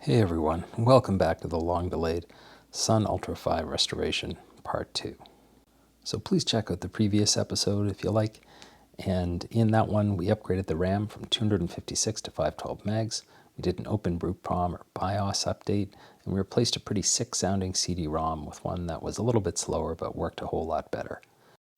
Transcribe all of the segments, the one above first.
Hey everyone, welcome back to the long-delayed Sun Ultra 5 restoration part 2. So please check out the previous episode if you like, and in that one we upgraded the RAM from 256 to 512 megs, we did an open boot PROM or BIOS update, and we replaced a pretty sick sounding CD-ROM with one that was a little bit slower but worked a whole lot better.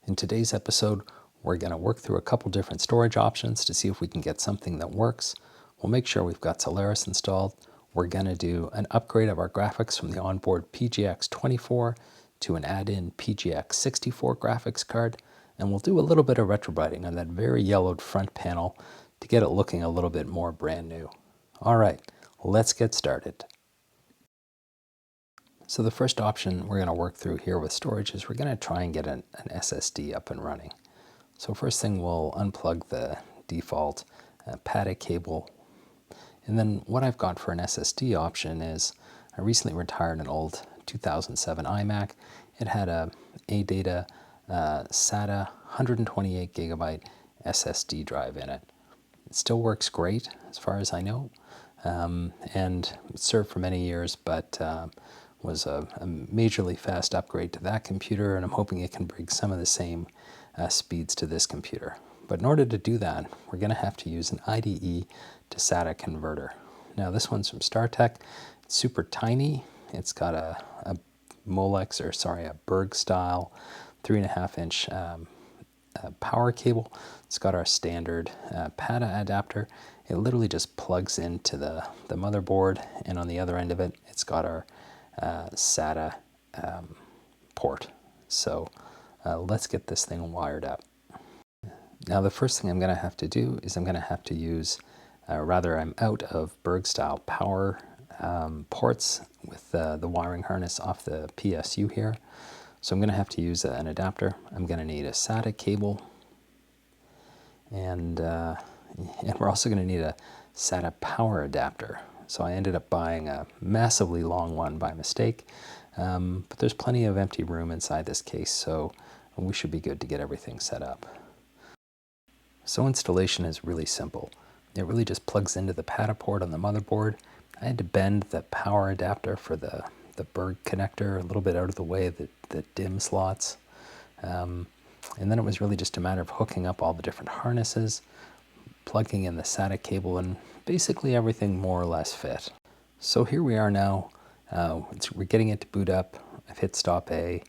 In today's episode we're going to work through a couple different storage options to see if we can get something that works. We'll make sure we've got Solaris installed. We're going to do an upgrade of our graphics from the onboard PGX 24 to an add-in PGX 64 graphics card, and we'll do a little bit of retrobriting on that very yellowed front panel to get it looking a little bit more brand new. All right, let's get started. So the first option we're going to work through here with storage is we're going to try and get an SSD up and running. So first thing, we'll unplug the default PATA cable. And then what I've got for an SSD option is I recently retired an old 2007 iMac. It had a ADATA SATA 128 gigabyte SSD drive in it. It still works great as far as I know, and it served for many years, but was a majorly fast upgrade to that computer, and I'm hoping it can bring some of the same speeds to this computer. But in order to do that, we're going to have to use an IDE to SATA converter. Now this one's from StarTech. It's super tiny. It's got a Berg style 3.5-inch power cable. It's got our standard PATA adapter. It literally just plugs into the motherboard, and on the other end of it, it's got our SATA port. So let's get this thing wired up. Now the first thing I'm going to have to do is I'm going to have to use, I'm out of Berg style power ports with the wiring harness off the PSU here. So I'm going to have to use an adapter. I'm going to need a SATA cable, and we're also going to need a SATA power adapter. So I ended up buying a massively long one by mistake, but there's plenty of empty room inside this case, so we should be good to get everything set up. So installation is really simple. It really just plugs into the PATA port on the motherboard. I had to bend the power adapter for the Berg connector a little bit out of the way of the DIMM slots. And then it was really just a matter of hooking up all the different harnesses, plugging in the SATA cable, and basically everything more or less fit. So here we are now. We're getting it to boot up. I've hit stop A.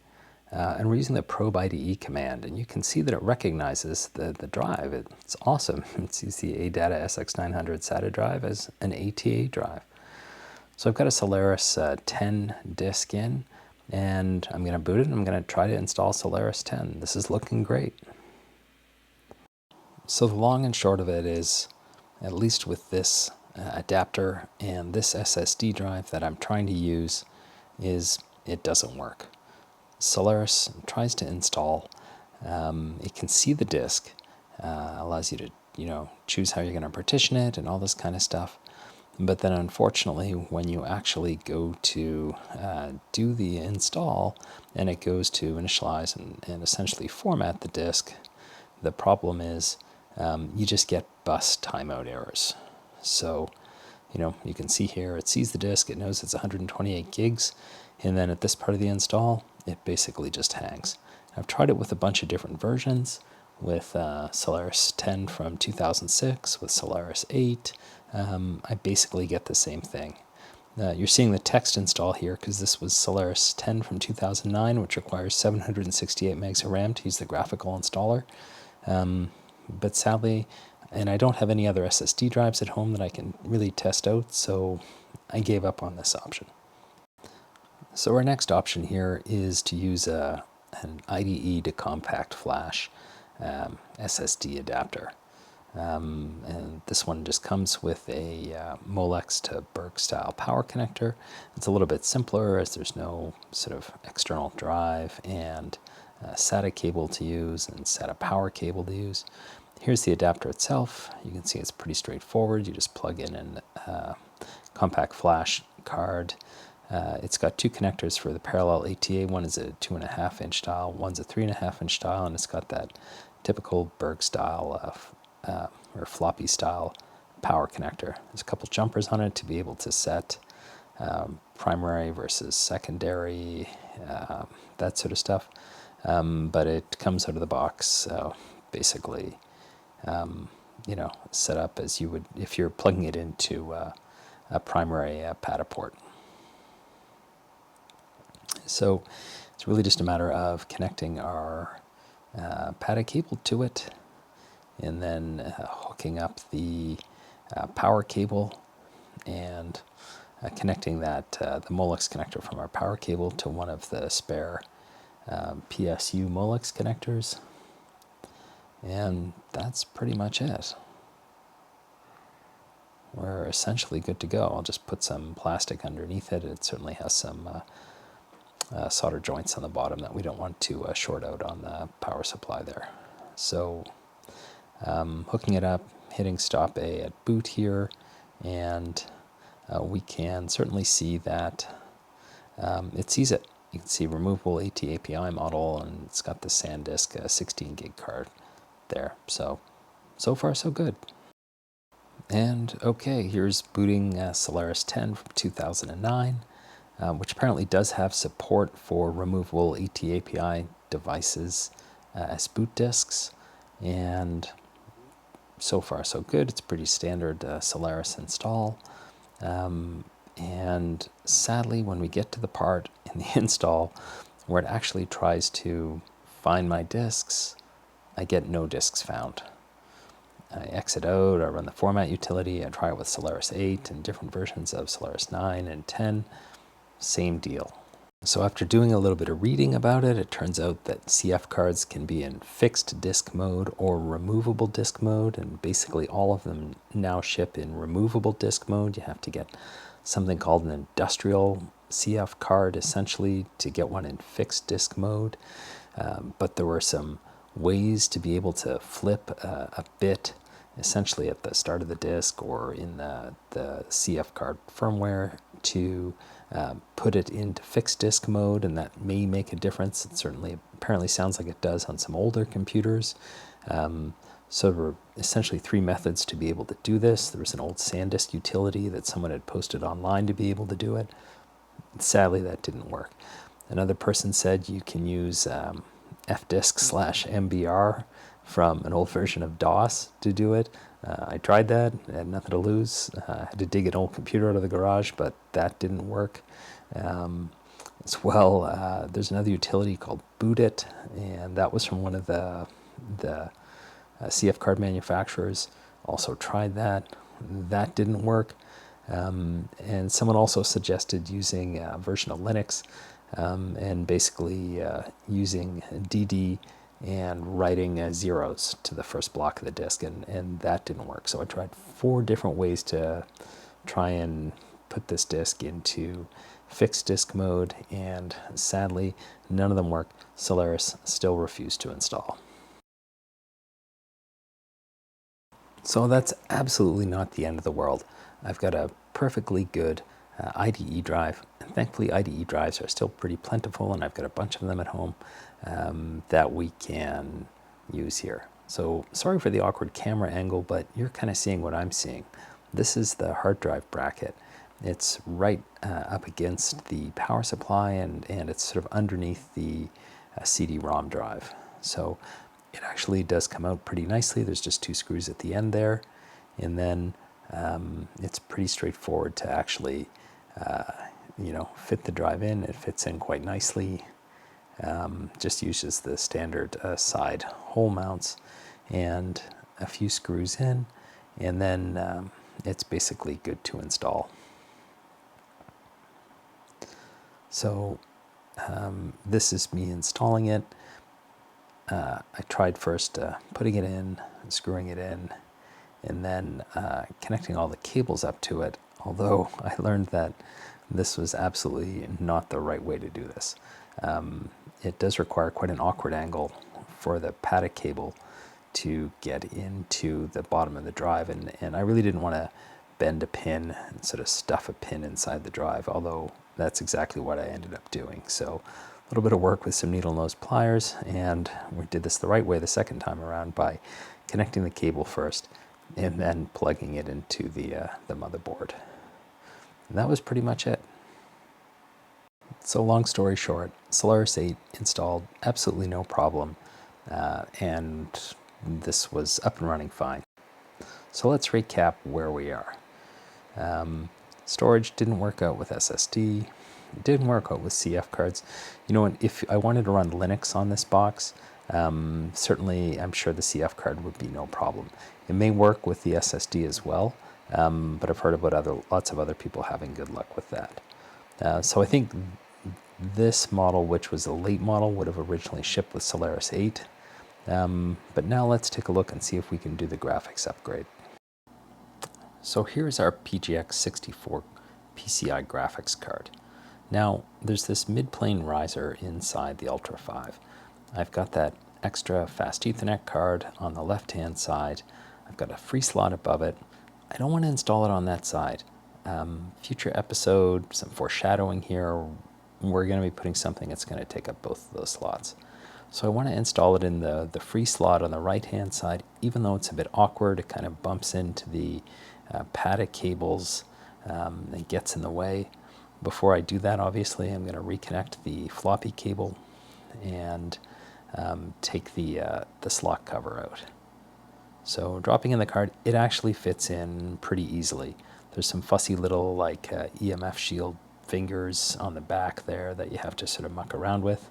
And we're using the probe IDE command, and you can see that it recognizes the drive. It's awesome. It sees the ADATA SX900 SATA drive as an ATA drive. So I've got a Solaris 10 disk in, and I'm going to boot it, and I'm going to try to install Solaris 10. This is looking great. So the long and short of it is, at least with this adapter and this SSD drive that I'm trying to use, is it doesn't work. Solaris tries to install. It can see the disk, allows you to choose how you're going to partition it and all this kind of stuff. But then unfortunately, when you actually go to do the install and it goes to initialize and essentially format the disk, the problem is you just get bus timeout errors. So you can see here, it sees the disk, it knows it's 128 gigs, and then at this part of the install, it basically just hangs. I've tried it with a bunch of different versions, with Solaris 10 from 2006, with Solaris 8. I basically get the same thing. You're seeing the text install here because this was Solaris 10 from 2009, which requires 768 megs of RAM to use the graphical installer. But sadly, and I don't have any other SSD drives at home that I can really test out, so I gave up on this option. So our next option here is to use an IDE to compact flash SSD adapter. And this one just comes with a Molex to Berg style power connector. It's a little bit simpler as there's no sort of external drive and SATA cable to use and SATA power cable to use. Here's the adapter itself. You can see it's pretty straightforward. You just plug in a compact flash card. It's got two connectors for the parallel ATA. One is a 2.5-inch dial, one's a 3.5-inch dial, and it's got that typical Berg style or floppy style power connector. There's a couple jumpers on it to be able to set primary versus secondary, that sort of stuff. But it comes out of the box, so basically, set up as you would if you're plugging it into a primary PATA port. So it's really just a matter of connecting our PATA cable to it, and then hooking up the power cable and connecting that the Molex connector from our power cable to one of the spare PSU Molex connectors, and that's pretty much it. We're essentially good to go. I'll just put some plastic underneath it. It certainly has some solder joints on the bottom that we don't want to short out on the power supply there. So hooking it up, hitting stop A at boot here, and we can certainly see that it sees it. You can see removable AT API model, and it's got the SanDisk 16 gig card there. So far so good. And okay, here's booting Solaris 10 from 2009, which apparently does have support for removable AT API devices as boot disks. And so far so good. It's pretty standard Solaris install. And sadly, when we get to the part in the install where it actually tries to find my disks, I get no disks found. I exit out, I run the format utility, I try it with Solaris 8 and different versions of Solaris 9 and 10, same deal. So after doing a little bit of reading about it, it turns out that CF cards can be in fixed disk mode or removable disk mode, and basically all of them now ship in removable disk mode. You have to get something called an industrial CF card, essentially, to get one in fixed disk mode. But there were some ways to be able to flip a bit, essentially at the start of the disk or in the CF card firmware, to put it into fixed disk mode, and that may make a difference. It certainly apparently sounds like it does on some older computers. So there were essentially three methods to be able to do this. There was an old SanDisk utility that someone had posted online to be able to do it. Sadly, that didn't work. Another person said you can use fdisk/mbr from an old version of DOS to do it. I tried that. I had nothing to lose. I had to dig an old computer out of the garage, but that didn't work. As well, there's another utility called Bootit, and that was from one of the CF card manufacturers. Also tried that. That didn't work. And someone also suggested using a version of Linux and basically using DD and writing zeros to the first block of the disk, and that didn't work. So I tried 4 different ways to try and put this disk into fixed disk mode, and sadly, none of them worked. Solaris still refused to install. So that's absolutely not the end of the world. I've got a perfectly good IDE drive, and thankfully IDE drives are still pretty plentiful, and I've got a bunch of them at home that we can use here. So sorry for the awkward camera angle, but you're kind of seeing what I'm seeing. This is the hard drive bracket. It's right up against the power supply, and it's sort of underneath the CD-ROM drive. So it actually does come out pretty nicely. There's just 2 screws at the end there, and then it's pretty straightforward to actually fit the drive in. It fits in quite nicely. Just uses the standard side hole mounts and a few screws in, and then it's basically good to install. So this is me installing it. I tried first putting it in, screwing it in, and then connecting all the cables up to it, although I learned that this was absolutely not the right way to do this. It does require quite an awkward angle for the PATA cable to get into the bottom of the drive, and I really didn't want to bend a pin and sort of stuff a pin inside the drive, although that's exactly what I ended up doing. So a little bit of work with some needle nose pliers, and we did this the right way the second time around by connecting the cable first and then plugging it into the motherboard. And that was pretty much it. So long story short, Solaris 8 installed absolutely no problem, and this was up and running fine. So let's recap where we are. Storage didn't work out with SSD. It didn't work out with CF cards. You know what, if I wanted to run Linux on this box, certainly I'm sure the CF card would be no problem. It may work with the SSD as well, but I've heard about lots of other people having good luck with that. So I think this model, which was a late model, would have originally shipped with Solaris 8. But now let's take a look and see if we can do the graphics upgrade. So here's our PGX 64 PCI graphics card. Now, there's this mid-plane riser inside the Ultra 5. I've got that extra fast Ethernet card on the left-hand side. I've got a free slot above it. I don't want to install it on that side. Future episode, some foreshadowing here, we're going to be putting something that's going to take up both of those slots. So I want to install it in the free slot on the right-hand side, even though it's a bit awkward. It kind of bumps into the padded cables and gets in the way. Before I do that, obviously, I'm going to reconnect the floppy cable and take the slot cover out. So dropping in the card, it actually fits in pretty easily. There's some fussy little like EMF shield fingers on the back there that you have to sort of muck around with.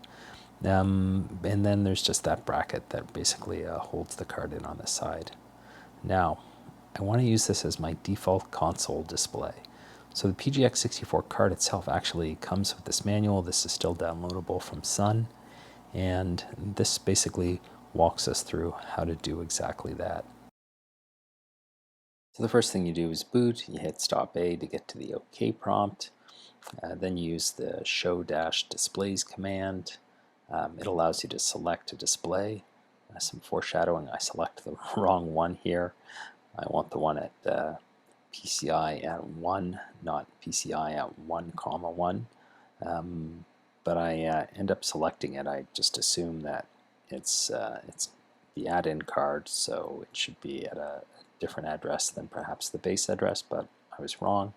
And then there's just that bracket that basically holds the card in on the side. Now, I want to use this as my default console display. So the PGX 64 card itself actually comes with this manual. This is still downloadable from Sun. And this basically walks us through how to do exactly that. So the first thing you do is boot. You hit stop A to get to the OK prompt. Then you use the show-displays command. It allows you to select a display. Some foreshadowing, I select the wrong one here. I want the one at PCI at 1, not PCI at 1, 1. But I end up selecting it. I just assume that it's the add-in card, so it should be at a different address than perhaps the base address, but I was wrong.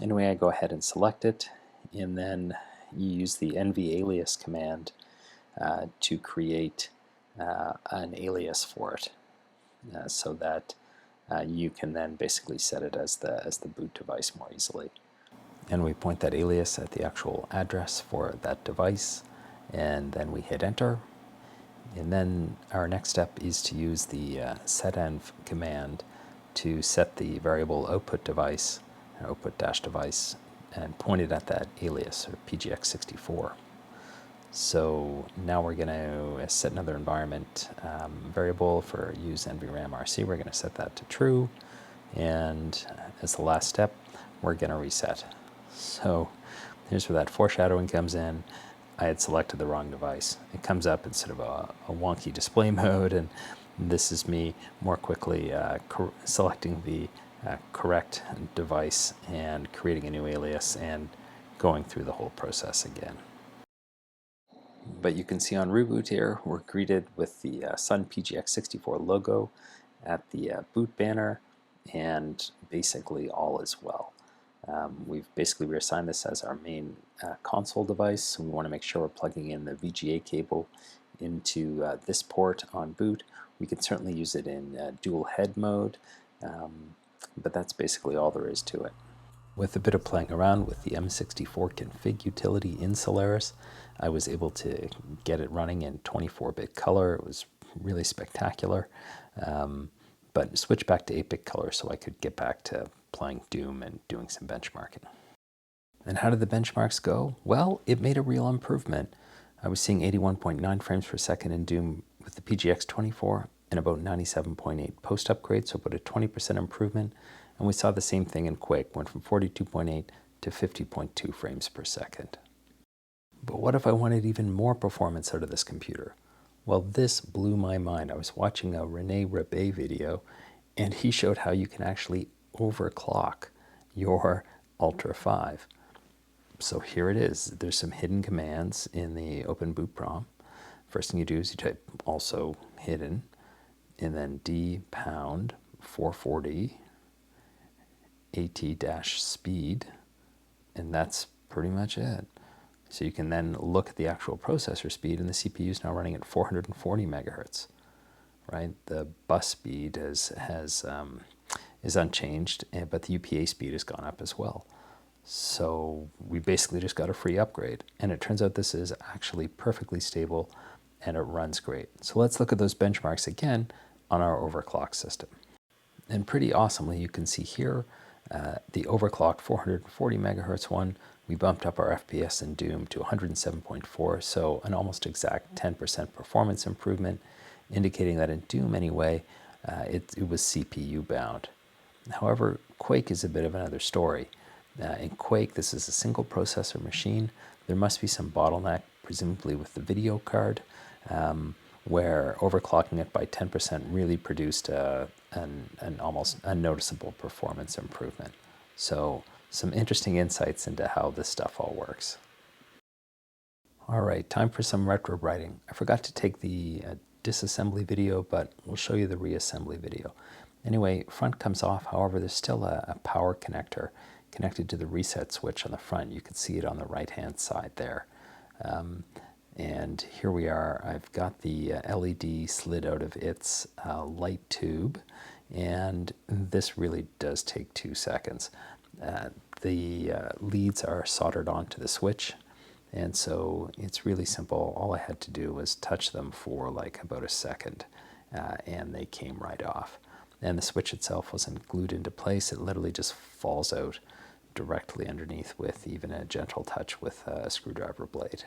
Anyway, I go ahead and select it, and then you use the nvalias command to create an alias for it, so that you can then basically set it as the boot device more easily. And we point that alias at the actual address for that device, and then we hit enter. And then our next step is to use the setenv command to set the variable output device, output-device, and point it at that alias, or PGX64. So now we're going to set another environment variable for use nvram-rc. We're going to set that to true, and as the last step, we're going to reset. So here's where that foreshadowing comes in. I had selected the wrong device. It comes up in sort of a wonky display mode, and this is me more quickly selecting the correct device and creating a new alias and going through the whole process again. But you can see on reboot here, we're greeted with the Sun PGX64 logo at the boot banner, and basically all is well. We've basically reassigned this as our main console device, so we want to make sure we're plugging in the VGA cable into this port on boot. We can certainly use it in dual head mode, but that's basically all there is to it. With a bit of playing around with the M64 config utility in Solaris, I was able to get it running in 24-bit color. It was really spectacular, but switch back to 8-bit color so I could get back to playing Doom and doing some benchmarking. And how did the benchmarks go? Well, it made a real improvement. I was seeing 81.9 frames per second in Doom with the PGX 24 and about 97.8 post-upgrade, so about a 20% improvement. And we saw the same thing in Quake, went from 42.8 to 50.2 frames per second. But what if I wanted even more performance out of this computer? Well, this blew my mind. I was watching a Rene Rebet video, and he showed how you can actually overclock your Ultra 5. So here it is. There's some hidden commands in the open boot prompt. First thing you do is you type also hidden, and then d pound 440 AT-speed, and that's pretty much it. So you can then look at the actual processor speed, and the CPU is now running at 440 megahertz, right? The bus speed is unchanged, but the UPA speed has gone up as well. So we basically just got a free upgrade, and it turns out this is actually perfectly stable and it runs great. So let's look at those benchmarks again on our overclock system. And pretty awesomely, you can see here the overclocked 440 megahertz one, we bumped up our FPS in Doom to 107.4, so an almost exact 10% performance improvement, indicating that in Doom anyway, it was CPU bound. However, Quake is a bit of another story. In Quake, this is a single processor machine. There must be some bottleneck, presumably with the video card, where overclocking it by 10% really produced an almost unnoticeable performance improvement. So some interesting insights into how this stuff all works. All right, time for some retrobriting. I forgot to take the disassembly video, but we'll show you the reassembly video. Anyway, front comes off. However, there's still a power connector connected to the reset switch on the front. You can see it on the right-hand side there. And here we are. I've got the LED slid out of its light tube, and this really does take 2 seconds. The leads are soldered onto the switch, and so it's really simple. All I had to do was touch them for like about a second, and they came right off. And the switch itself wasn't glued into place. It literally just falls out directly underneath with even a gentle touch with a screwdriver blade.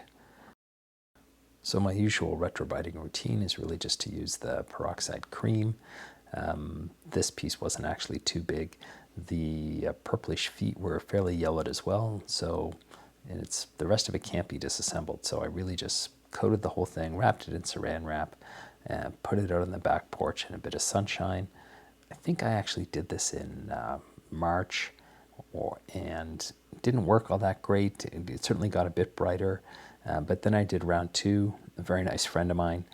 So my usual retrobriting routine is really just to use the peroxide cream. This piece wasn't actually too big. The purplish feet were fairly yellowed as well, so the rest of it can't be disassembled. So I really just coated the whole thing, wrapped it in saran wrap, and put it out on the back porch in a bit of sunshine. I think I actually did this in March, and it didn't work all that great. It certainly got a bit brighter, but then I did round 2. A very nice friend of mine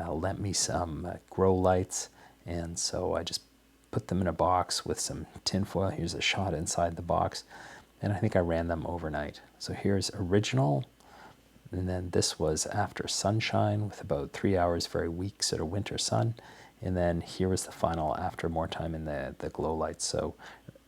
lent me some grow lights, and so I just put them in a box with some tinfoil. Here's a shot inside the box, and I think I ran them overnight. So here's original, and then this was after sunshine with about 3 hours, very weak sort of winter sun. And then here was the final after more time in the glow lights. So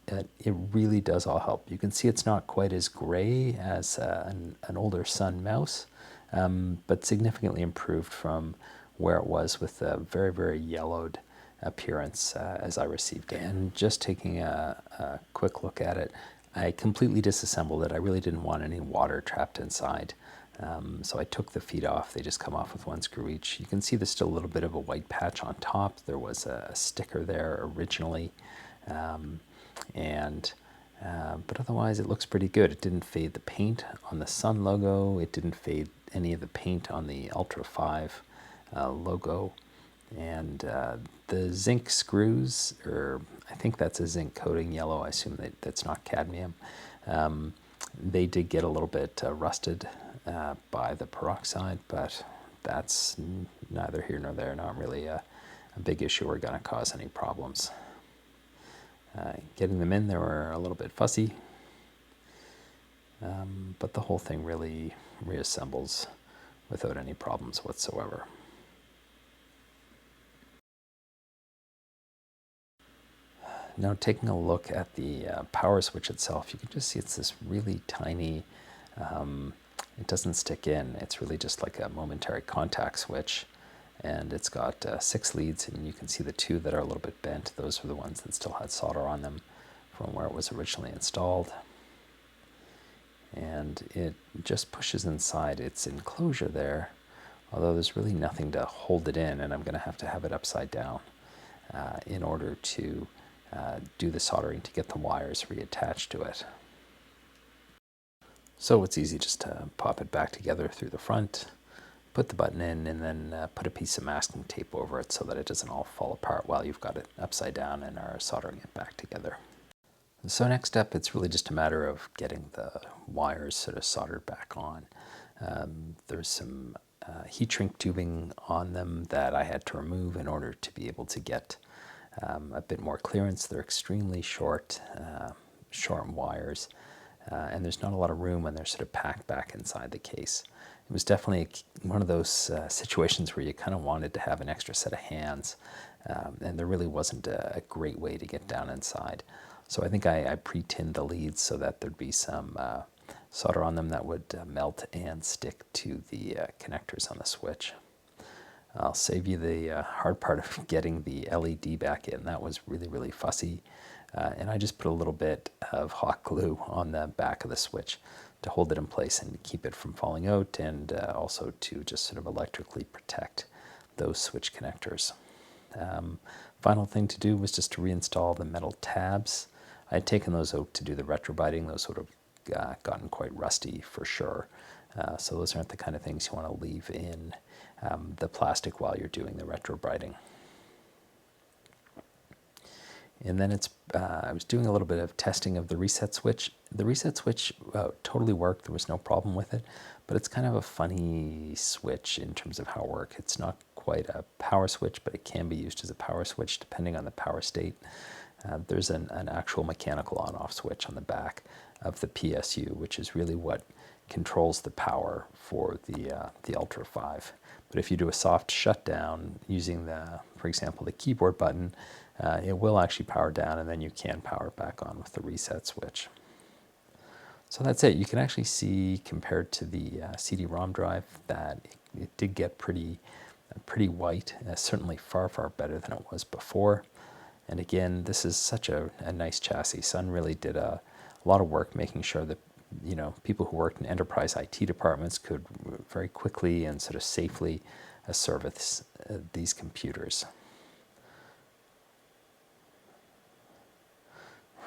it really does all help. You can see it's not quite as gray as an older Sun mouse, but significantly improved from where it was with a very, very yellowed appearance as I received it. And just taking a quick look at it, I completely disassembled it. I really didn't want any water trapped inside. So I took the feet off. They just come off with one screw each. You can see there's still a little bit of a white patch on top. There was a sticker there originally. But otherwise it looks pretty good. It didn't fade the paint on the Sun logo. It didn't fade any of the paint on the Ultra 5 logo. And the zinc screws, or I think that's a zinc coating yellow. I assume that's not cadmium. They did get a little bit rusted by the peroxide, but that's neither here nor there. Not really a big issue or going to cause any problems. Getting them in, they were a little bit fussy, but the whole thing really reassembles without any problems whatsoever. Now taking a look at the power switch itself, you can just see it's this really tiny, it doesn't stick in, it's really just like a momentary contact switch. And it's got 6 leads, and you can see the 2 that are a little bit bent. Those are the ones that still had solder on them from where it was originally installed. And it just pushes inside its enclosure there, although there's really nothing to hold it in, and I'm going to have it upside down in order to do the soldering to get the wires reattached to it. So it's easy just to pop it back together through the front, put the button in, and then put a piece of masking tape over it so that it doesn't all fall apart while you've got it upside down and are soldering it back together. So next up, it's really just a matter of getting the wires sort of soldered back on. There's some heat shrink tubing on them that I had to remove in order to be able to get a bit more clearance. They're extremely short, short wires, and there's not a lot of room when they're sort of packed back inside the case. It was definitely one of those situations where you kind of wanted to have an extra set of hands, and there really wasn't a great way to get down inside. So I think I pre-tinned the leads so that there'd be some solder on them that would melt and stick to the connectors on the switch. I'll save you the hard part of getting the LED back in. That was really, really fussy. And I just put a little bit of hot glue on the back of the switch to hold it in place and keep it from falling out, and also to just sort of electrically protect those switch connectors. Final thing to do was just to reinstall the metal tabs. I had taken those out to do the retrobriting. Those would have gotten quite rusty for sure. So those aren't the kind of things you want to leave in the plastic while you're doing the retrobriting. And then I was doing a little bit of testing of the reset switch. The reset switch totally worked. There was no problem with it, but it's kind of a funny switch in terms of how it works. It's not quite a power switch, but it can be used as a power switch depending on the power state. There's an actual mechanical on-off switch on the back of the PSU, which is really what controls the power for the Ultra 5. But if you do a soft shutdown using for example, the keyboard button, it will actually power down, and then you can power it back on with the reset switch. So that's it. You can actually see, compared to the CD-ROM drive, that it did get pretty white, certainly far, far better than it was before. And again, this is such a nice chassis. Sun really did a lot of work making sure that people who worked in enterprise IT departments could very quickly and sort of safely service these computers.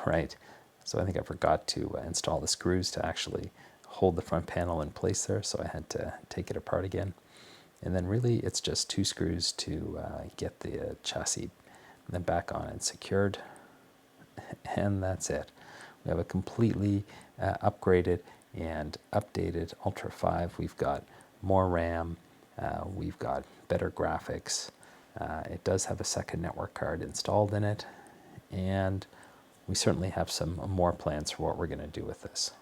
Right, so I think I forgot to install the screws to actually hold the front panel in place there, so I had to take it apart again. And then really it's just 2 screws to get the chassis then back on and secured, and that's it. We have a completely upgraded and updated Ultra 5. We've got more RAM, we've got better graphics, it does have a second network card installed in it, and we certainly have some more plans for what we're going to do with this.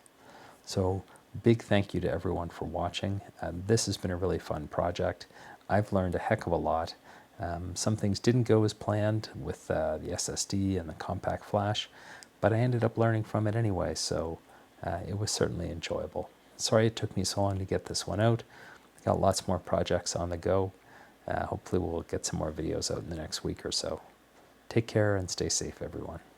So big thank you to everyone for watching. This has been a really fun project. I've learned a heck of a lot. Some things didn't go as planned with the SSD and the compact flash, but I ended up learning from it anyway, so it was certainly enjoyable. Sorry it took me so long to get this one out. I've got lots more projects on the go. Hopefully we'll get some more videos out in the next week or so. Take care and stay safe, everyone.